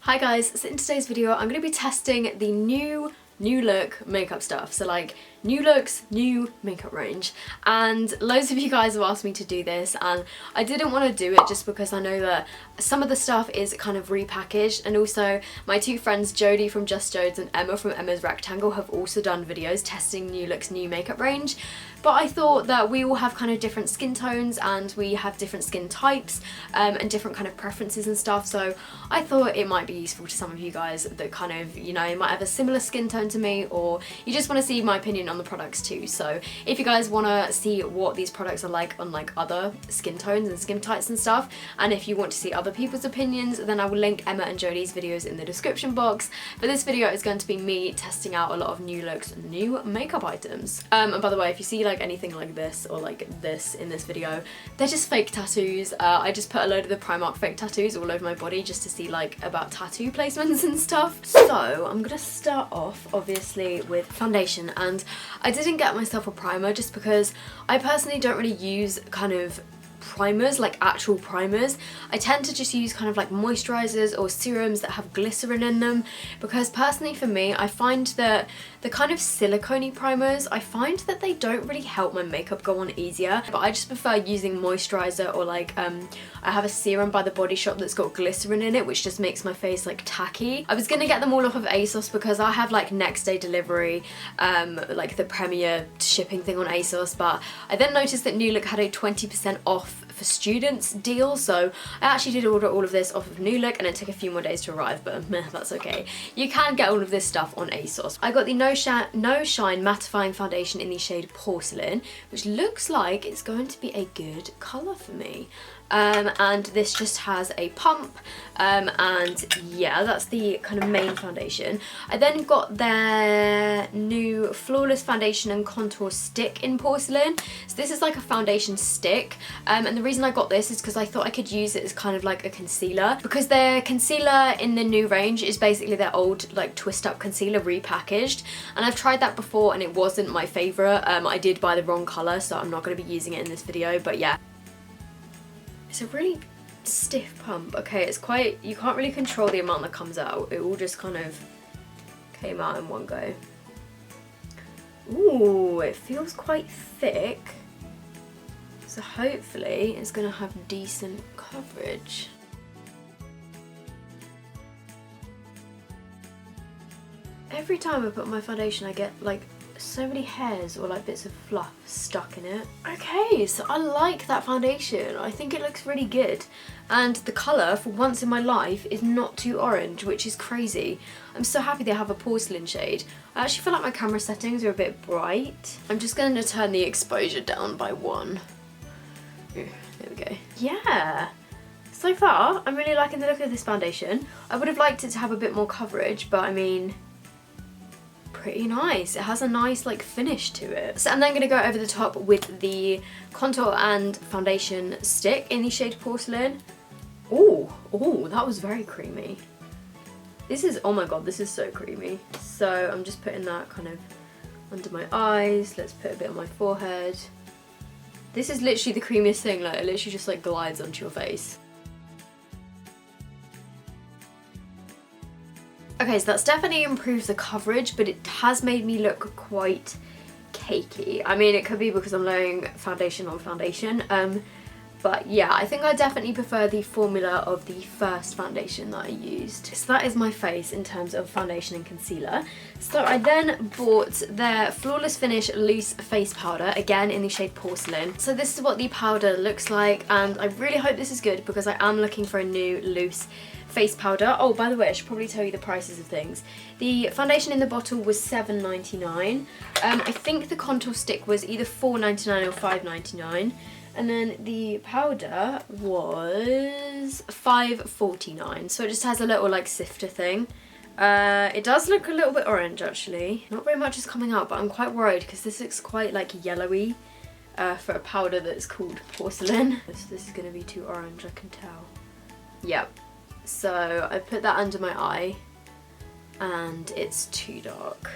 Hi guys, so in today's video I'm going to be testing the new look makeup stuff. So like new looks, new makeup range, and loads of you guys have asked me to do this and I didn't want to do it just because I know that some of the stuff is kind of repackaged, and also my two friends Jodie from Just Jodes and Emma from Emma's Rectangle have also done videos testing new looks, new makeup range. But I thought that we all have kind of different skin tones and we have different skin types and different kind of preferences and stuff, so I thought it might be useful to some of you guys that kind of, you know, might have a similar skin tone to me, or you just want to see my opinion on the products too. So if you guys want to see what these products are like on like other skin tones and skin types and stuff, and if you want to see other people's opinions, then I will link Emma and Jodie's videos in the description box. But this video is going to be me testing out a lot of new looks and new makeup items. And by the way, if you see like anything like this or like this in this video, they're just fake tattoos. I just put a load of the Primark fake tattoos all over my body just to see like about tattoo placements and stuff. So I'm gonna start off obviously with foundation, and I didn't get myself a primer just because I personally don't really use kind of primers, like actual primers. I tend to just use kind of like moisturizers or serums that have glycerin in them, because personally for me I find that the kind of silicone primers, I find that they don't really help my makeup go on easier, but I just prefer using moisturizer, or like I have a serum by the Body Shop that's got glycerin in it, which just makes my face like tacky. I was gonna get them all off of ASOS because I have like next day delivery, like the premier shipping thing on ASOS, but I then noticed that New Look had a 20% off for students deal, so I actually did order all of this off of New Look and it took a few more days to arrive, but meh, that's okay. You can get all of this stuff on ASOS. I got the No Shine Mattifying Foundation in the shade Porcelain, which looks like it's going to be a good colour for me. And this just has a pump, and yeah, that's the kind of main foundation. I then got their new Flawless Foundation and Contour Stick in Porcelain. So this is like a foundation stick, and the reason I got this is because I thought I could use it as kind of like a concealer, because their concealer in the new range is basically their old like twist up concealer repackaged, and I've tried that before and it wasn't my favourite. I did buy the wrong colour, so I'm not going to be using it in this video, but yeah. It's a really stiff pump. Okay, it's quite, you can't really control the amount that comes out. It all just kind of came out in one go. Ooh, it feels quite thick. So hopefully it's gonna have decent coverage. Every time I put my foundation I get like so many hairs or like bits of fluff stuck in it. Okay, so I like that foundation. I think it looks really good, and the colour for once in my life is not too orange, which is crazy. I'm so happy they have a porcelain shade. I actually feel like my camera settings are a bit bright. I'm just going to turn the exposure down by 1. There we go. Yeah, so far I'm really liking the look of this foundation. I would have liked it to have a bit more coverage, but I mean, pretty nice. It has a nice like finish to it. So I'm then going to go over the top with the contour and foundation stick in the shade Porcelain. Oh, that was very creamy. This is, oh my god, this is so creamy. So I'm just putting that kind of under my eyes. Let's put a bit on my forehead. This is literally the creamiest thing, like it literally just like glides onto your face. Okay, so that's definitely improved the coverage, but it has made me look quite cakey. I mean, it could be because I'm layering foundation on foundation, but yeah, I think I definitely prefer the formula of the first foundation that I used. So that is my face in terms of foundation and concealer. So I then bought their Flawless Finish Loose Face Powder, again in the shade Porcelain. So this is what the powder looks like, and I really hope this is good because I am looking for a new loose face powder. Oh, by the way, I should probably tell you the prices of things. The foundation in the bottle was $7.99. I think the contour stick was either $4.99 or $5.99. And then the powder was $5.49. So it just has a little like sifter thing. It does look a little bit orange actually. Not very much is coming out, but I'm quite worried because this looks quite like yellowy for a powder that's called Porcelain. This is going to be too orange, I can tell. Yep. So I put that under my eye and it's too dark.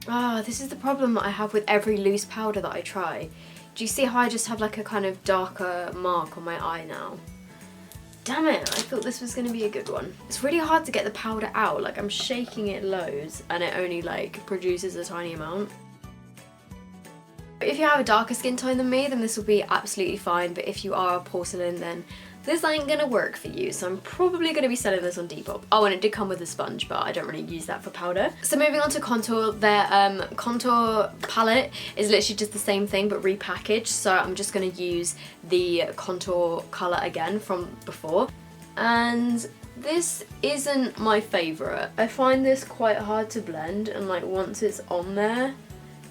Ah, this is the problem that I have with every loose powder that I try. Do you see how I just have like a kind of darker mark on my eye now? Damn it, I thought this was going to be a good one. It's really hard to get the powder out. Like, I'm shaking it loads and it only like produces a tiny amount. If you have a darker skin tone than me, then this will be absolutely fine, but if you are a porcelain, then this ain't gonna work for you, so I'm probably gonna be selling this on Depop. Oh, and it did come with a sponge, but I don't really use that for powder. So moving on to contour, their contour palette is literally just the same thing but repackaged, so I'm just gonna use the contour colour again from before. And this isn't my favourite. I find this quite hard to blend, and like once it's on there,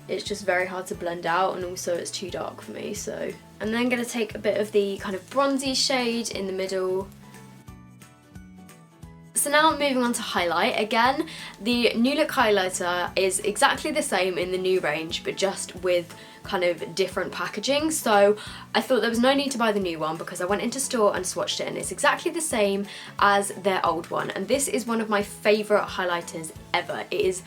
it's just very hard to blend out, and also it's too dark for me, so. I'm then going to take a bit of the kind of bronzy shade in the middle. So now I'm moving on to highlight. Again, the New Look highlighter is exactly the same in the new range, but just with kind of different packaging. So I thought there was no need to buy the new one because I went into store and swatched it, and it's exactly the same as their old one. And this is one of my favourite highlighters ever. It is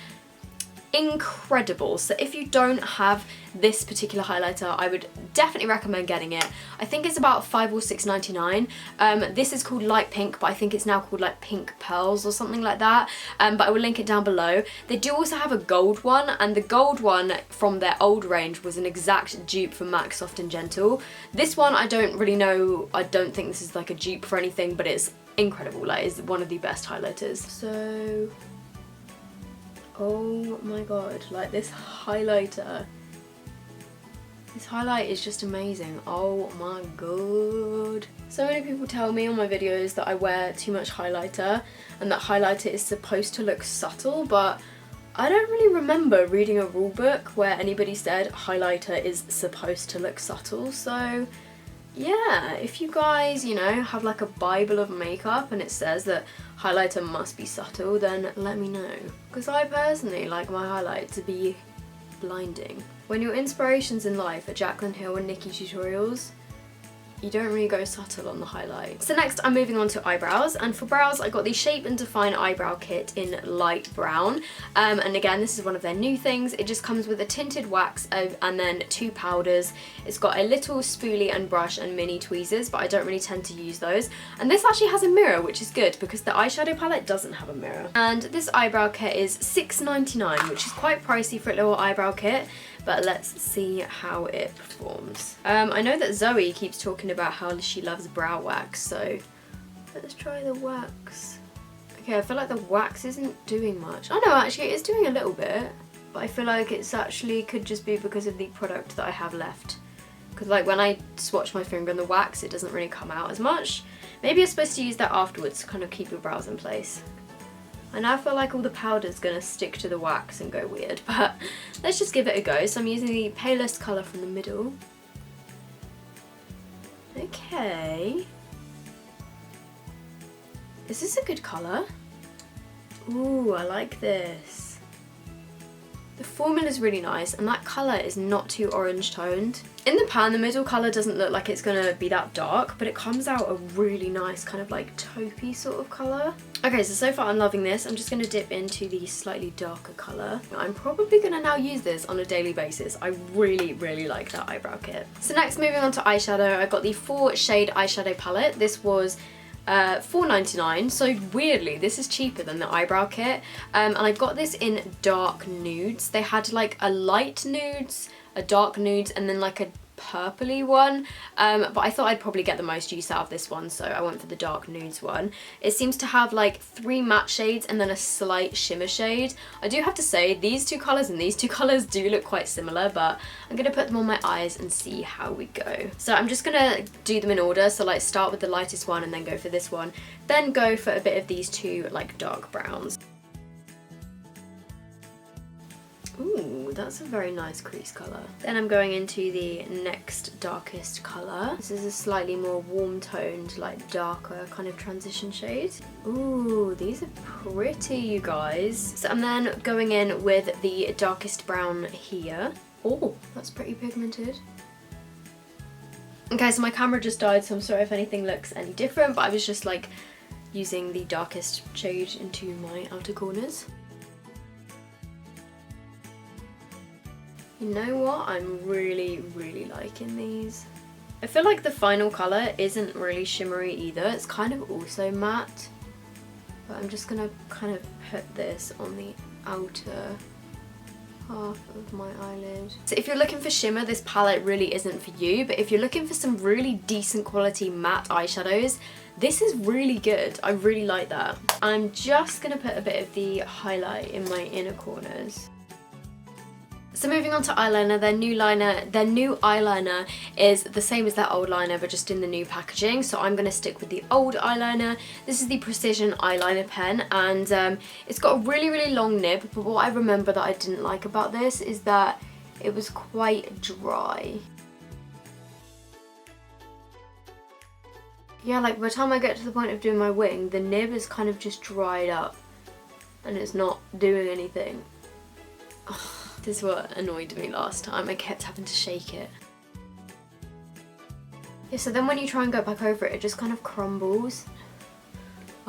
incredible. So if you don't have this particular highlighter, I would definitely recommend getting it. I think it's about $5 or $6.99. This is called Light Pink, but I think it's now called like Pink Pearls or something like that. But I will link it down below. They do also have a gold one, and the gold one from their old range was an exact dupe for MAC Soft and Gentle. This one I don't really know. I don't think this is like a dupe for anything, but it's incredible. Like, it's one of the best highlighters. So oh my god, like this highlighter. This highlight is just amazing. Oh my god. So many people tell me on my videos that I wear too much highlighter and that highlighter is supposed to look subtle, but I don't really remember reading a rule book where anybody said highlighter is supposed to look subtle. So yeah, if you guys, you know, have like a Bible of makeup and it says that highlighter must be subtle, then let me know. Because I personally like my highlight to be blinding. When your inspirations in life are Jaclyn Hill and Nikki tutorials, you don't really go subtle on the highlight. So next I'm moving on to eyebrows, and for brows I got the Shape and Define eyebrow kit in light brown, and again this is one of their new things. It just comes with a tinted wax and then 2 powders. It's got a little spoolie and brush and mini tweezers, but I don't really tend to use those. And this actually has a mirror, which is good because the eyeshadow palette doesn't have a mirror. And this eyebrow kit is $6.99, which is quite pricey for a little eyebrow kit, but let's see how it performs. I know that Zoe keeps talking about how she loves brow wax, so let's try the wax. Okay, I feel like the wax isn't doing much. Oh no, actually it's doing a little bit, but I feel like it's actually could just be because of the product that I have left. Because like when I swatch my finger on the wax, it doesn't really come out as much. Maybe you're supposed to use that afterwards to kind of keep your brows in place. I now feel like all the powder's gonna stick to the wax and go weird, but let's just give it a go. So I'm using the palest colour from the middle. Okay. Is this a good colour? Ooh, I like this. The formula is really nice, and that colour is not too orange toned. In the pan, the middle colour doesn't look like it's gonna be that dark, but it comes out a really nice kind of like taupey sort of colour. Okay, so far I'm loving this. I'm just gonna dip into the slightly darker colour. I'm probably gonna now use this on a daily basis. I really, really like that eyebrow kit. So next, moving on to eyeshadow, I got the 4 shade eyeshadow palette. This was $4.99, so weirdly this is cheaper than the eyebrow kit, and I got this in dark nudes. They had like a light nudes, a dark nudes, and then like a purpley one, but I thought I'd probably get the most use out of this one, so I went for the dark nudes one. It seems to have like 3 matte shades and then a slight shimmer shade. I do have to say these 2 colours and these 2 colours do look quite similar, but I'm gonna put them on my eyes and see how we go. So I'm just gonna do them in order, so like start with the lightest one and then go for this one, then go for a bit of these 2 like dark browns. Ooh, that's a very nice crease colour. Then I'm going into the next darkest colour. This is a slightly more warm toned, like darker kind of transition shade. Ooh, these are pretty, you guys. So I'm then going in with the darkest brown here. Oh, that's pretty pigmented. Okay, so my camera just died, so I'm sorry if anything looks any different, but I was just like using the darkest shade into my outer corners. You know what? I'm really, really liking these. I feel like the final colour isn't really shimmery either. It's kind of also matte. But I'm just going to kind of put this on the outer half of my eyelid. So if you're looking for shimmer, this palette really isn't for you. But if you're looking for some really decent quality matte eyeshadows, this is really good. I really like that. I'm just going to put a bit of the highlight in my inner corners. So moving on to eyeliner, their new eyeliner is the same as their old liner but just in the new packaging. So I'm going to stick with the old eyeliner. This is the Precision eyeliner pen, and it's got a really long nib, but what I remember that I didn't like about this is that it was quite dry. Yeah, like by the time I get to the point of doing my wing, the nib is kind of just dried up and it's not doing anything. Ugh. This is what annoyed me last time. I kept having to shake it. Yeah, so then when you try and go back over it, it just kind of crumbles.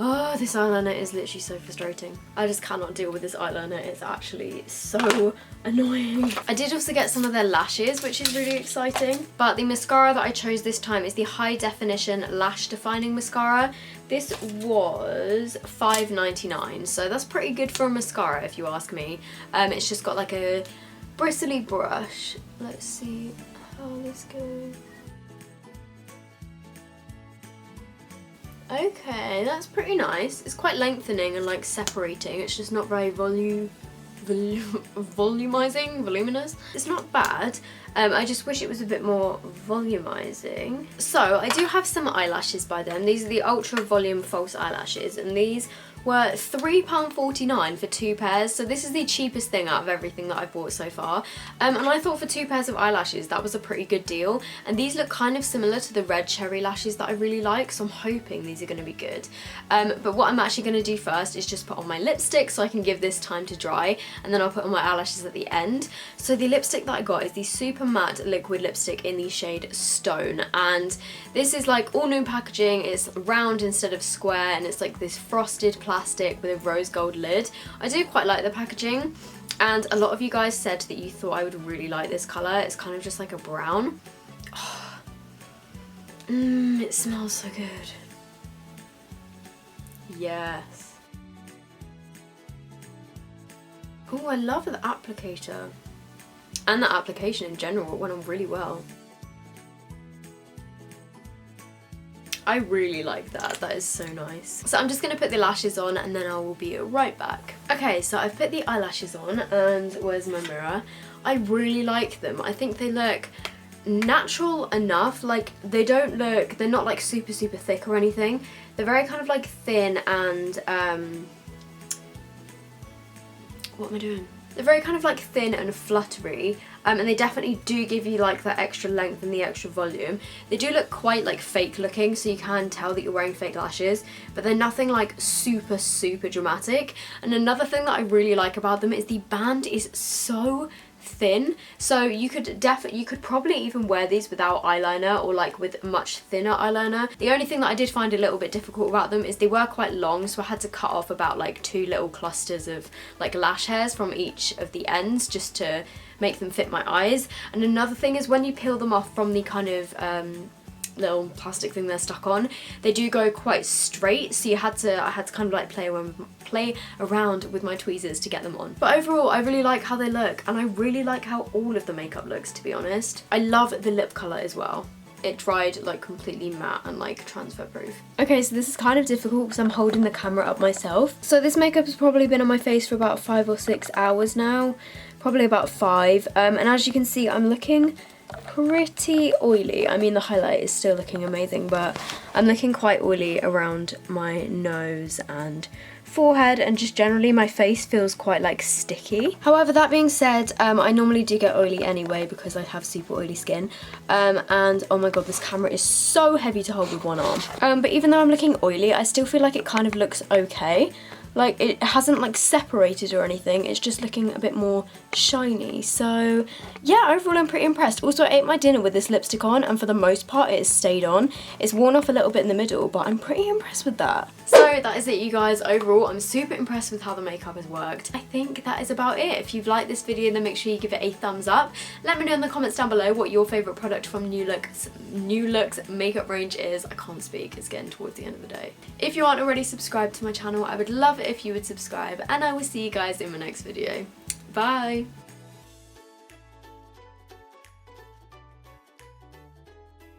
Oh, this eyeliner is literally so frustrating. I just cannot deal with this eyeliner. It's actually so annoying. I did also get some of their lashes, which is really exciting. But the mascara that I chose this time is the High Definition Lash Defining Mascara. This was $5.99, so that's pretty good for a mascara if you ask me. It's just got like a bristly brush. Let's see how this goes. Okay, that's pretty nice. It's quite lengthening and like separating. It's just not very voluminous. It's not bad. I just wish it was a bit more volumizing. So I do have some eyelashes by them. These are the Ultra Volume False Eyelashes, and these were £3.49 for 2 pairs, so this is the cheapest thing out of everything that I've bought so far. And I thought for 2 pairs of eyelashes that was a pretty good deal, and these look kind of similar to the red cherry lashes that I really like, so I'm hoping these are going to be good. But what I'm actually going to do first is just put on my lipstick so I can give this time to dry, and then I'll put on my eyelashes at the end. So the lipstick that I got is the Super Matte Liquid Lipstick in the shade Stone, and this is like all new packaging. It's round instead of square, and it's like this frosted plastic with a rose gold lid. I do quite like the packaging, and a lot of you guys said that you thought I would really like this colour. It's kind of just like a brown. Oh. It smells so good. Yes. Oh, I love the applicator. And the application in general, it went on really well. I really like that. That is so nice. So I'm just going to put the lashes on and then I will be right back. Okay, so I've put the eyelashes on, and where's my mirror? I really like them. I think they look natural enough. Like they're not like super thick or anything. They're very kind of like thin and what am I doing? They're very kind of like thin and fluttery, and they definitely do give you like that extra length and the extra volume. They do look quite like fake looking, so you can tell that you're wearing fake lashes, but they're nothing like super dramatic. And another thing that I really like about them is the band is so thin, so you could probably even wear these without eyeliner or like with much thinner eyeliner. The only thing that I did find a little bit difficult about them is they were quite long, so I had to cut off about like 2 little clusters of like lash hairs from each of the ends just to make them fit my eyes. And another thing is when you peel them off from the kind of little plastic thing they're stuck on, they do go quite straight, so I had to kind of like play around with my tweezers to get them on. But overall I really like how they look, and I really like how all of the makeup looks, to be honest. I love the lip colour as well. It dried like completely matte and like transfer proof. Okay, so this is kind of difficult because I'm holding the camera up myself. So this makeup has probably been on my face for about 5 or 6 hours now, probably about 5, and as you can see I'm looking pretty oily. I mean, the highlight is still looking amazing, but I'm looking quite oily around my nose and forehead, and just generally my face feels quite like sticky. However, that being said, I normally do get oily anyway because I have super oily skin, and oh my god, this camera is so heavy to hold with one arm. But even though I'm looking oily, I still feel like it kind of looks okay. like it hasn't like separated or anything, it's just looking a bit more shiny. So yeah, overall I'm pretty impressed. Also, I ate my dinner with this lipstick on and for the most part it has stayed on. It's worn off a little bit in the middle, but I'm pretty impressed with that. So that is it, you guys. Overall, I'm super impressed with how the makeup has worked. I think that is about it. If you've liked this video, then make sure you give it a thumbs up. Let me know in the comments down below what your favourite product from New Look's makeup range is. I can't speak, it's getting towards the end of the day. If you aren't already subscribed to my channel, I would love it if you would subscribe, and I will see you guys in my next video. Bye!